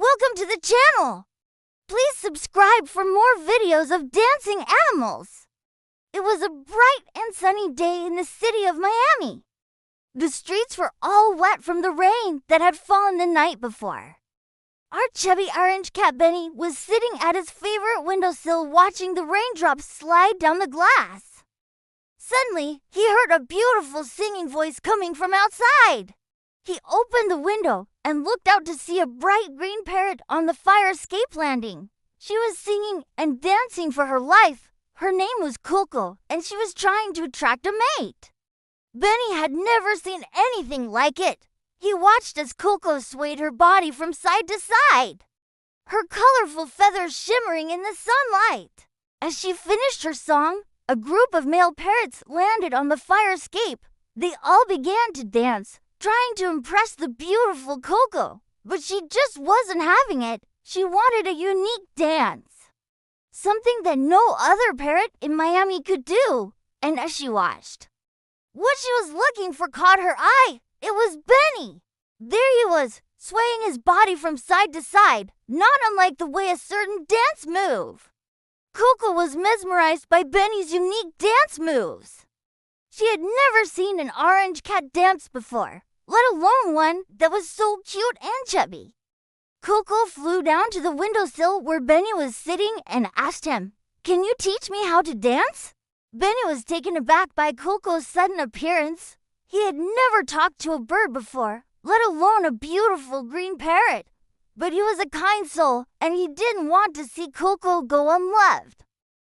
Welcome to the channel! Please subscribe for more videos of dancing animals. It was a bright and sunny day in the city of Miami. The streets were all wet from the rain that had fallen the night before. Our chubby orange cat Benny was sitting at his favorite windowsill watching the raindrops slide down the glass. Suddenly, he heard a beautiful singing voice coming from outside. He opened the window and looked out to see a bright green parrot on the fire escape landing. She was singing and dancing for her life. Her name was Coco, and she was trying to attract a mate. Benny had never seen anything like it. He watched as Coco swayed her body from side to side, her colorful feathers shimmering in the sunlight. As she finished her song, a group of male parrots landed on the fire escape. They all began to dance, trying to impress the beautiful Coco, but she just wasn't having it. She wanted a unique dance, something that no other parrot in Miami could do. And as she watched, what she was looking for caught her eye. It was Benny. There he was, swaying his body from side to side, not unlike the way a certain dance move. Coco was mesmerized by Benny's unique dance moves. She had never seen an orange cat dance before, let alone one that was so cute and chubby. Coco flew down to the windowsill where Benny was sitting and asked him, "Can you teach me how to dance?" Benny was taken aback by Coco's sudden appearance. He had never talked to a bird before, let alone a beautiful green parrot. But he was a kind soul, and he didn't want to see Coco go unloved.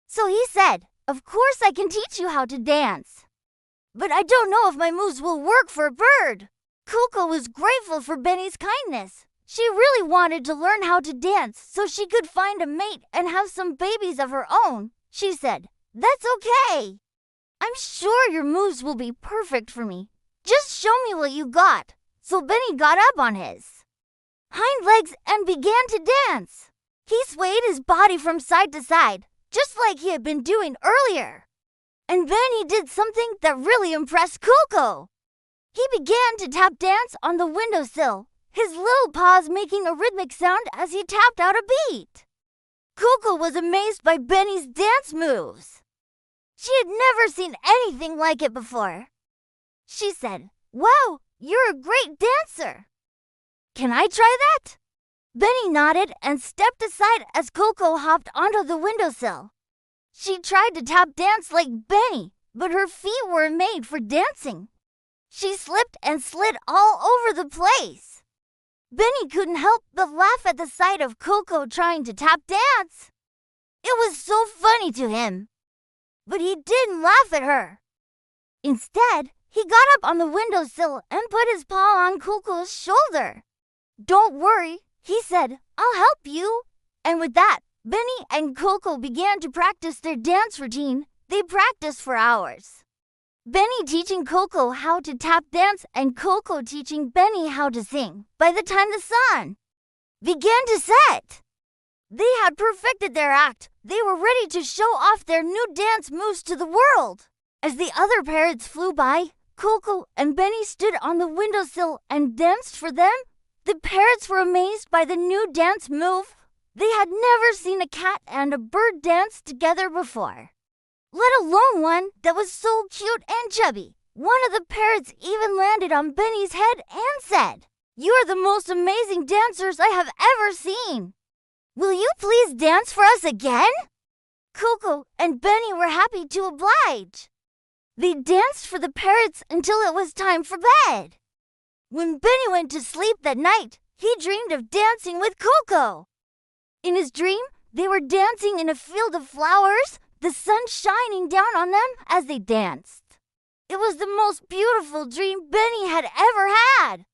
So he said, "Of course I can teach you how to dance. But I don't know if my moves will work for a bird." Coco was grateful for Benny's kindness. She really wanted to learn how to dance so she could find a mate and have some babies of her own. She said, "That's okay. I'm sure your moves will be perfect for me. Just show me what you got." So Benny got up on his hind legs and began to dance. He swayed his body from side to side, just like he had been doing earlier. And then he did something that really impressed Coco. He began to tap dance on the windowsill, his little paws making a rhythmic sound as he tapped out a beat. Coco was amazed by Benny's dance moves. She had never seen anything like it before. She said, "Wow, you're a great dancer. Can I try that?" Benny nodded and stepped aside as Coco hopped onto the windowsill. She tried to tap dance like Benny, but her feet weren't made for dancing. She slipped and slid all over the place. Benny couldn't help but laugh at the sight of Coco trying to tap dance. It was so funny to him. But he didn't laugh at her. Instead, he got up on the windowsill and put his paw on Coco's shoulder. "Don't worry," he said, "I'll help you." And with that, Benny and Coco began to practice their dance routine. They practiced for hours. Benny teaching Coco how to tap dance and Coco teaching Benny how to sing. By the time the sun began to set, they had perfected their act. They were ready to show off their new dance moves to the world. As the other parrots flew by, Coco and Benny stood on the windowsill and danced for them. The parrots were amazed by the new dance move. They had never seen a cat and a bird dance together before, let alone one that was so cute and chubby. One of the parrots even landed on Benny's head and said, "You are the most amazing dancers I have ever seen. Will you please dance for us again?" Coco and Benny were happy to oblige. They danced for the parrots until it was time for bed. When Benny went to sleep that night, he dreamed of dancing with Coco. In his dream, they were dancing in a field of flowers, the sun shining down on them as they danced. It was the most beautiful dream Benny had ever had.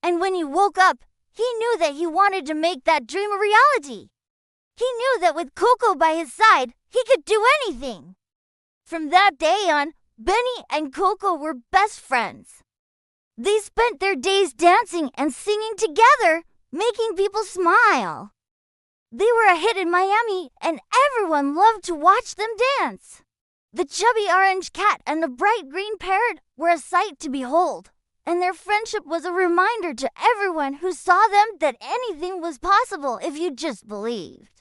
And when he woke up, he knew that he wanted to make that dream a reality. He knew that with Coco by his side, he could do anything. From that day on, Benny and Coco were best friends. They spent their days dancing and singing together, making people smile. They were a hit in Miami, and everyone loved to watch them dance. The chubby orange cat and the bright green parrot were a sight to behold. And their friendship was a reminder to everyone who saw them that anything was possible if you just believed.